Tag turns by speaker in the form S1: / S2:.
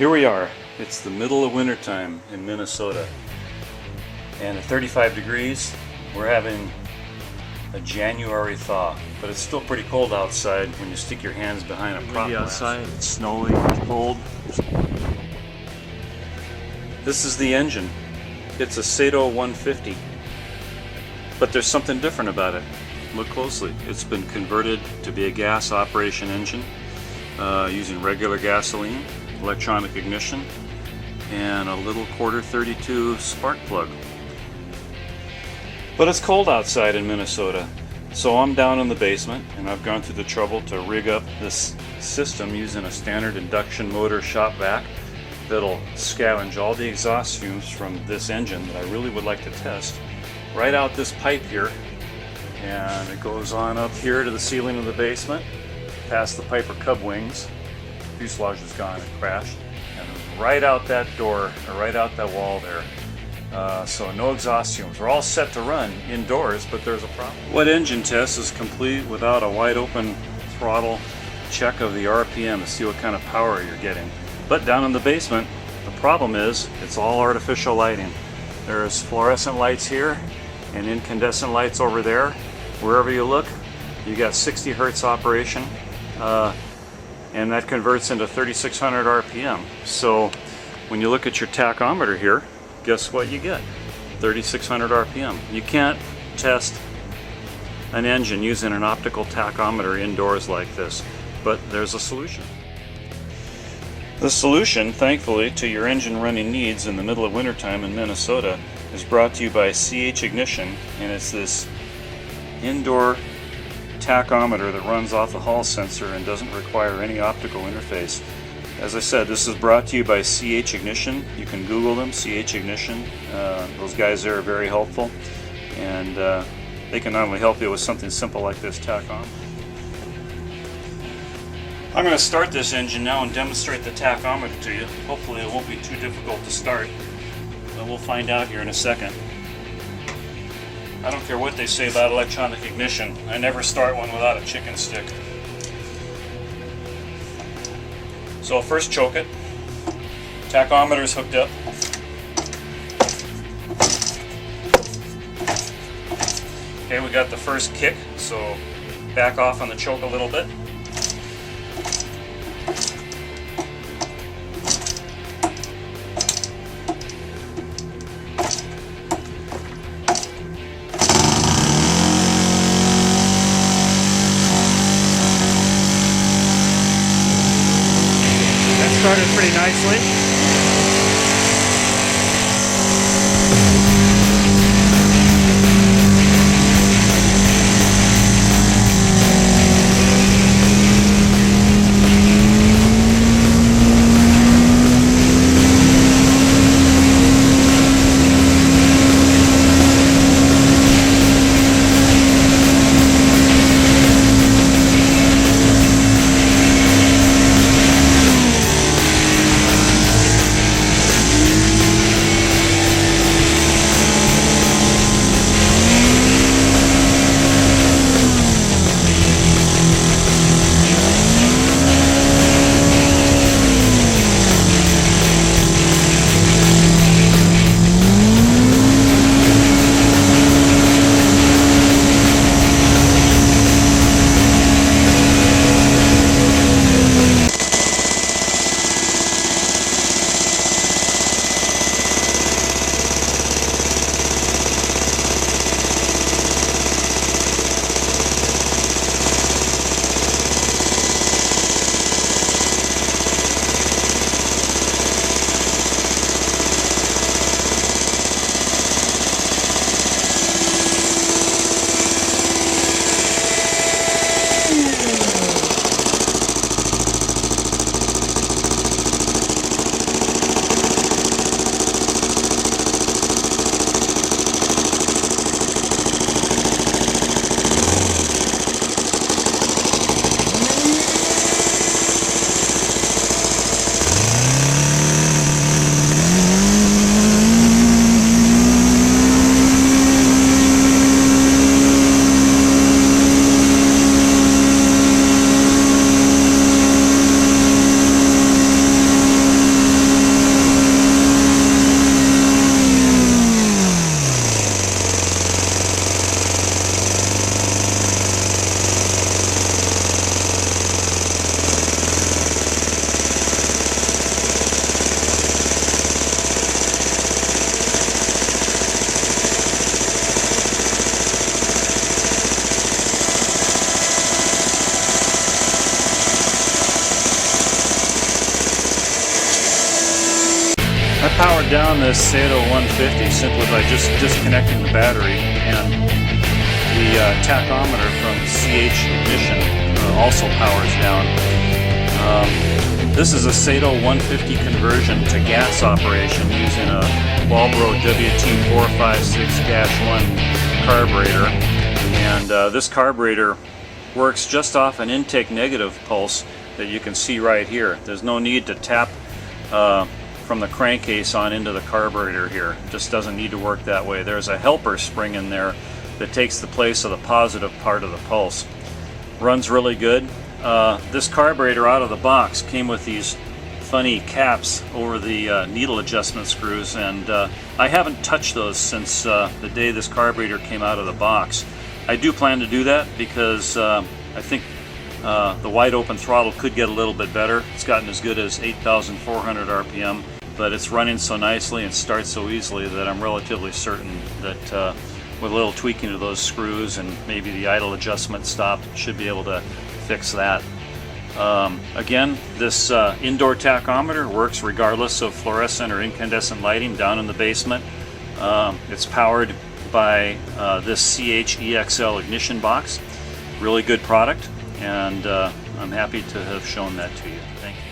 S1: Here we are. It's the middle of wintertime in Minnesota, and at 35 degrees we're having a January thaw, but it's still pretty cold outside when you stick your hands behind a prop glass.
S2: Outside, it's snowy, it's cold.
S1: This is the engine. It's a Sato 150, but there's something different about it. Look closely. It's been converted to be a gas operation engine using regular gasoline, electronic ignition, and a little quarter 32 spark plug. But it's cold outside in Minnesota, so I'm down in the basement, and I've gone through the trouble to rig up this system using a standard induction motor shop vac that'll scavenge all the exhaust fumes from this engine that I really would like to test right out this pipe here, and it goes on up here to the ceiling of the basement, past the Piper Cub wings. Fuselage is gone, it crashed, and right out that door, or right out that wall there. So no exhaust fumes. We're all set to run indoors, but there's a problem. What engine test is complete without a wide open throttle check of the RPM to see what kind of power you're getting? But down in the basement, the problem is it's all artificial lighting. There's fluorescent lights here and incandescent lights over there. Wherever you look, you got 60 hertz operation, and that converts into 3600 RPM. So when you look at your tachometer here, guess what you get? 3600 RPM. You can't test an engine using an optical tachometer indoors like this, but there's a solution. The solution, thankfully, to your engine running needs in the middle of wintertime in Minnesota is brought to you by CH Ignition, and it's this indoor tachometer that runs off the hall sensor and doesn't require any optical interface. As I said, this is brought to you by CH Ignition. You can Google them, CH Ignition. Those guys there are very helpful, and they can not only help you with something simple like this tachometer. I'm going to start this engine now and demonstrate the tachometer to you. Hopefully it won't be too difficult to start, but we'll find out here in a second. I don't care what they say about electronic ignition. I never start one without a chicken stick. So I'll first choke it. Tachometer is hooked up. Okay, we got the first kick, so back off on the choke a little bit.
S2: Started pretty nicely.
S1: powered down this Sato 150 simply by just disconnecting the battery, and the tachometer from CH Ignition also powers down. This is a Sato 150 conversion to gas operation using a Walbro WT456-1 carburetor, and this carburetor works just off an intake negative pulse that you can see right here. There's no need to tap from the crankcase on into the carburetor here. It just doesn't need to work that way. There's a helper spring in there that takes the place of the positive part of the pulse. Runs really good. This carburetor out of the box came with these funny caps over the needle adjustment screws, and I haven't touched those since the day this carburetor came out of the box. I do plan to do that because I think the wide open throttle could get a little bit better. It's gotten as good as 8,400 RPM, but it's running so nicely and starts so easily that I'm relatively certain that with a little tweaking of those screws and maybe the idle adjustment stop, should be able to fix that. Again, this indoor tachometer works regardless of fluorescent or incandescent lighting down in the basement. It's powered by this CH EXL ignition box. Really good product, and I'm happy to have shown that to you. Thank you.